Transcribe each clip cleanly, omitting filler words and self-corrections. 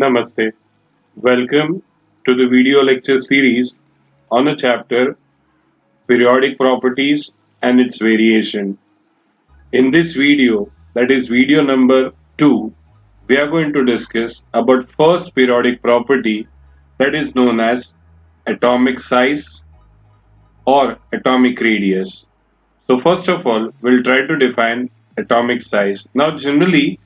Namaste. Welcome to the video lecture series on the chapter Periodic Properties and its Variation. In this video, that is video number 2, we are going to discuss about first periodic property that is known as atomic size or atomic radius. So first of all, we'll try to define atomic size. Now generally,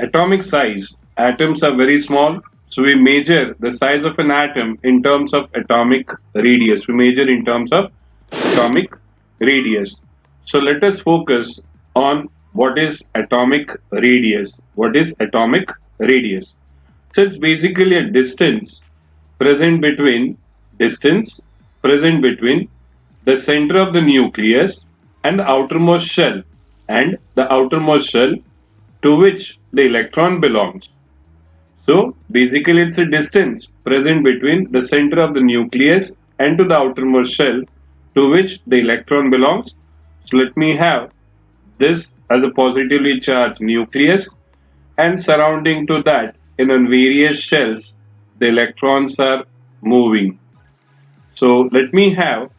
atomic size, atoms are very small, so we measure the size of an atom in terms of atomic radius. We measure in terms of atomic radius. So let us focus on what is atomic radius. What is atomic radius? So it's basically a present between distance present between the center of the nucleus and the outermost shell to which the electron belongs. So basically it's a distance present between the center of the nucleus and to the outermost shell to which the electron belongs. So let me have this as a positively charged nucleus, and surrounding to that in various shells the electrons are moving. So let me have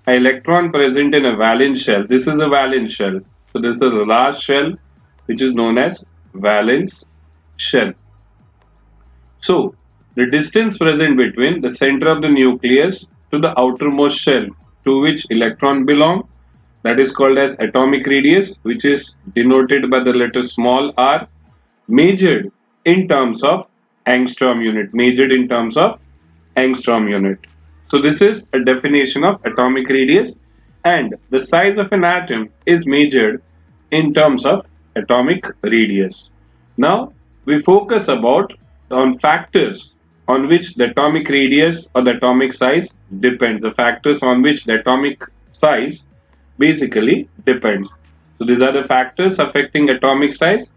an electron present in a valence shell. This is a valence shell. So this is a large shell which is known as valence shell. So the distance present between the center of the nucleus to the outermost shell to which electron belong, that is called as atomic radius, which is denoted by the letter small r, measured in terms of angstrom unit. So this is a definition of atomic radius, and the size of an atom is measured in terms of atomic radius. Now we focus on factors on which the atomic radius or the atomic size depends. The factors on which the atomic size basically depends. So these are the factors affecting atomic size.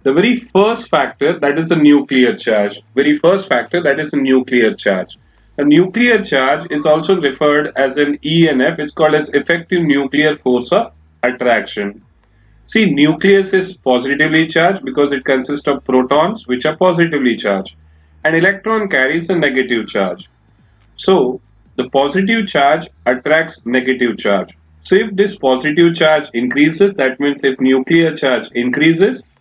The very first factor, that is a nuclear charge. A nuclear charge is also referred as an ENF. It's called as effective nuclear force of attraction. See, nucleus is positively charged because it consists of protons which are positively charged, and electron carries a negative charge. So the positive charge attracts negative charge. So if this positive charge increases, that means if nuclear charge increases,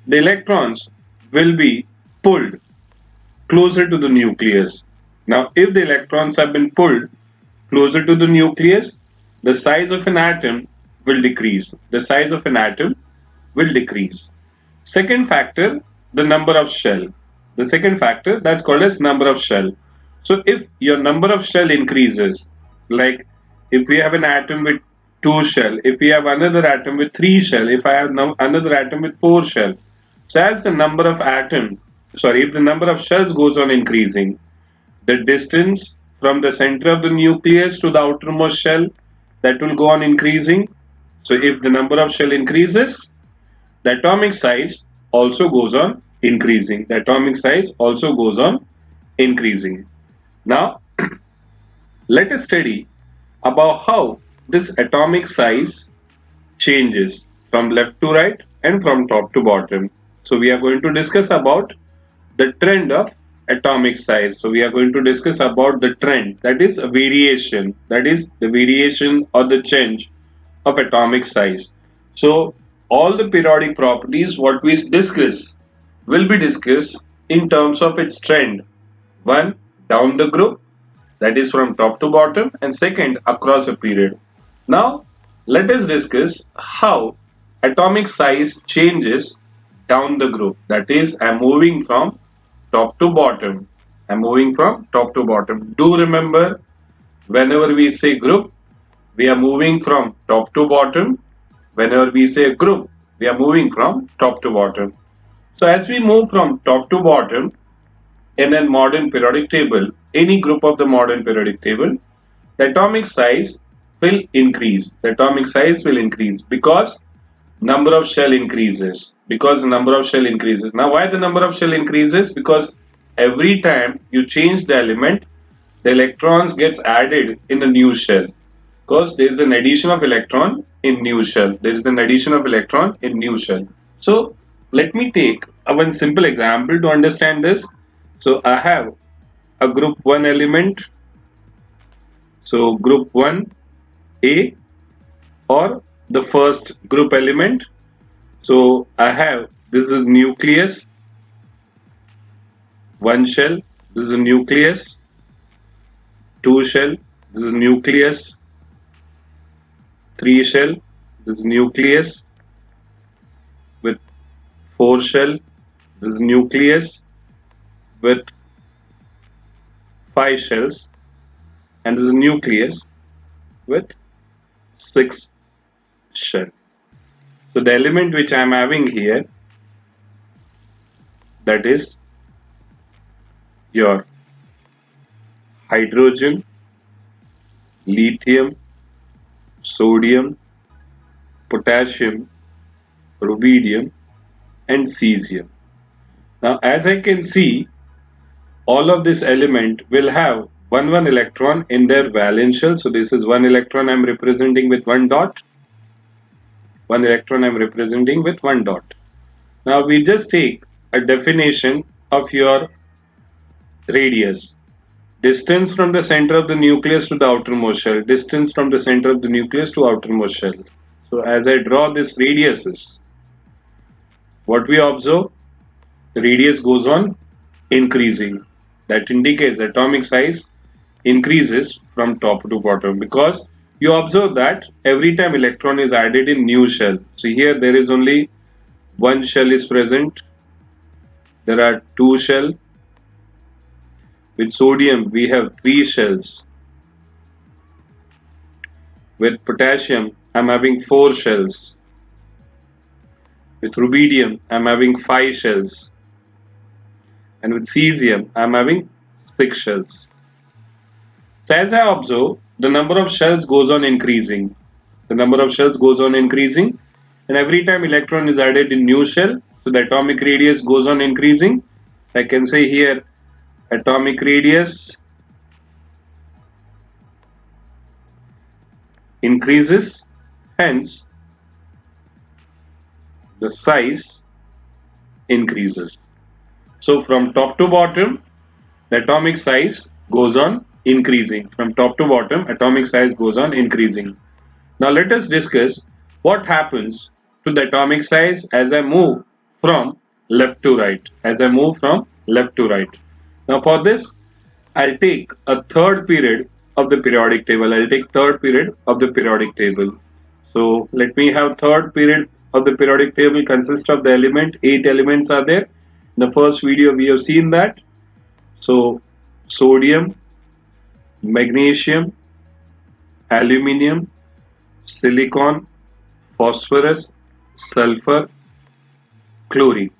the electrons will be pulled closer to the nucleus. Now if the electrons have been pulled closer to the nucleus, the size of an atom will decrease. Second factor, the number of shell. The second factor, that's called as number of shell. So if your number of shell increases, like if we have an atom with 2 shell, if we have another atom with 3 shell, if I have another atom with 4 shell, so as if the number of shells goes on increasing, the distance from the center of the nucleus to the outermost shell, that will go on increasing. So if the number of shell increases, the atomic size also goes on increasing. Now let us study about how this atomic size changes from left to right and from top to bottom. So we are going to discuss about the trend of atomic size. So we are going to discuss about the trend, that is a variation, that is the variation or the change of atomic size. So all the periodic properties what we discuss will be discussed in terms of its trend. One, down the group, that is from top to bottom, and second, across a period. Now let us discuss how atomic size changes down the group. That is, I am moving from top to bottom. Do remember, whenever we say group, we are moving from top to bottom. Whenever we say group, we are moving from top to bottom. So as we move from top to bottom in a modern periodic table, any group of the modern periodic table, the atomic size will increase. Because number of shell increases. Now why the number of shell increases? Because every time you change the element, the electrons gets added in a new shell. Because there is an addition of electron in new shell. So let me take one simple example to understand this. So I have a group 1 element. So group 1A or the first group element. So I have, this is nucleus, 1 shell, this is a nucleus, 2 shell, this is nucleus, 3 shell, this is nucleus with 4 shell, this is nucleus with 5 shells, and this is nucleus with 6 shell. So the element which I am having here, that is your hydrogen, lithium, sodium, potassium, rubidium, and cesium. Now as I can see, all of this element will have one electron in their valence shell. So this is 1 electron I am representing with 1 dot. 1 electron I am representing with 1 dot. Now we just take a definition of your radius. Distance from the center of the nucleus to the outermost shell. Distance from the center of the nucleus to outermost shell. So as I draw this radiuses, what we observe? The radius goes on increasing. That indicates atomic size increases from top to bottom, because you observe that every time electron is added in new shell. So here there is only 1 shell is present. There are 2 shell. With sodium we have 3 shells. With potassium I am having 4 shells. With rubidium I am having 5 shells. And with cesium I am having 6 shells. So as I observe, the number of shells goes on increasing. The number of shells goes on increasing, and every time electron is added in new shell, so the atomic radius goes on increasing. So I can say here atomic radius increases, hence the size increases. So from top to bottom, the atomic size goes on increasing. From top to bottom, atomic size goes on increasing. Now let us discuss what happens to the atomic size as I move from left to right. As I move from left to right. Now for this, I'll take a third period of the periodic table. I'll take third period of the periodic table. So let me have third period of the periodic table consists of the element. 8 elements are there. In the first video we have seen that. So sodium, magnesium, aluminium, silicon, phosphorus, sulfur, chlorine.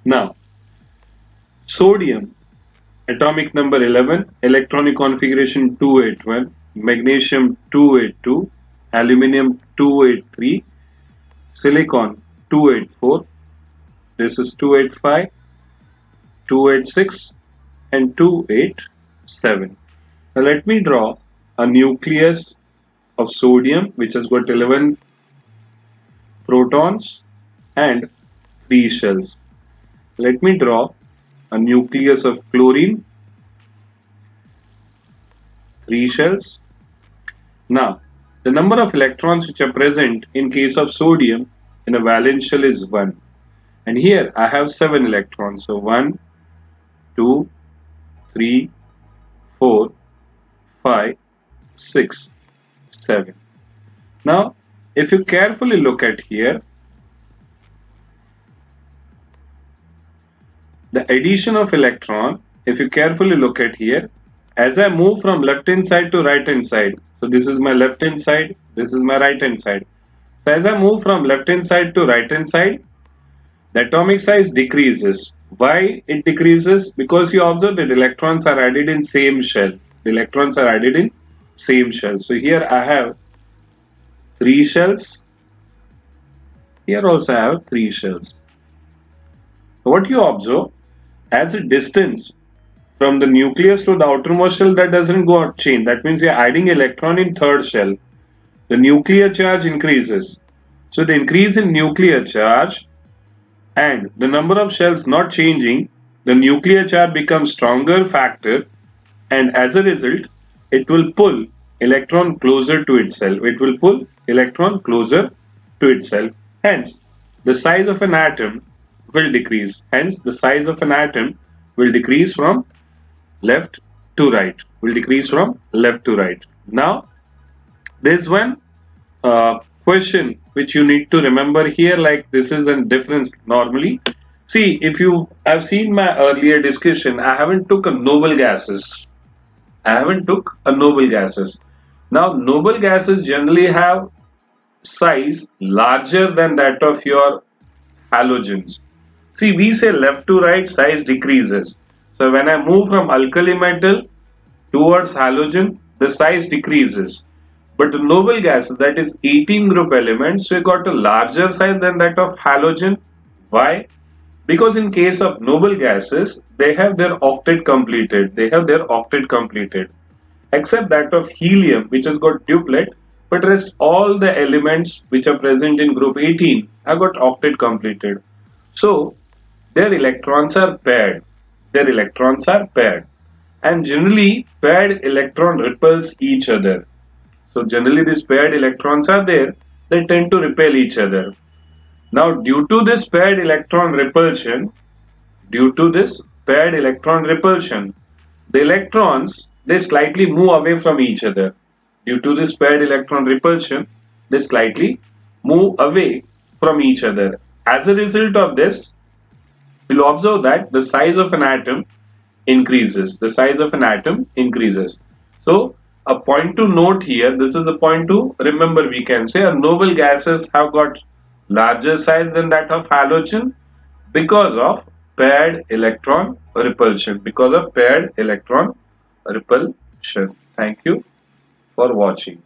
Now sodium, atomic number 11, electronic configuration 281, magnesium 282, aluminium 283, silicon 284, this is 285, 286 and 287. Now let me draw a nucleus of sodium which has got 11 protons and 3 shells. Let me draw a nucleus of chlorine, 3 shells. Now the number of electrons which are present in case of sodium in a valence shell is 1, and here I have 7 electrons. So 1, 2, 3, 4, 5, 6, 7. Now if you carefully look at here, the addition of electron, if you carefully look at here, as I move from left hand side to right hand side, so this is my left hand side, this is my right hand side. So as I move from left hand side to right hand side, the atomic size decreases. Why it decreases? Because you observe that electrons are added in same shell. The electrons are added in same shell. So here I have 3 shells. Here also I have 3 shells. What you observe, as a distance from the nucleus to the outermost shell, that doesn't go out chain. That means you are adding electron in third shell. The nuclear charge increases. So the increase in nuclear charge and the number of shells not changing the nuclear charge becomes stronger factor, and as a result, it will pull electron closer to itself. It will pull electron closer to itself. Hence, the size of an atom will decrease. Hence, the size of an atom will decrease from left to right. Will decrease from left to right. Now, there's one question which you need to remember here. Like this is a difference normally. See, if you have seen my earlier discussion, I haven't took a noble gases. I haven't took a noble gases. Now, noble gases generally have size larger than that of your halogens. See, we say left to right size decreases. So when I move from alkali metal towards halogen, the size decreases. But the noble gases, that is 18 group elements, we got a larger size than that of halogen. Why? Because in case of noble gases, they have their octet completed. They have their octet completed. Except that of helium, which has got duplet, but rest all the elements which are present in group 18 have got octet completed. So their electrons are paired. Their electrons are paired. And generally paired electron repels each other. So generally these paired electrons are there, they tend to repel each other. Now due to this paired electron repulsion, the electrons, they slightly move away from each other. Due to this paired electron repulsion, they slightly move away from each other. As a result of this, you'll observe that the size of an atom increases. The size of an atom increases. So a point to note here, this is a point to remember, we can say noble gases have got larger size than that of halogen because of paired electron repulsion. Because of paired electron repulsion. Thank you for watching.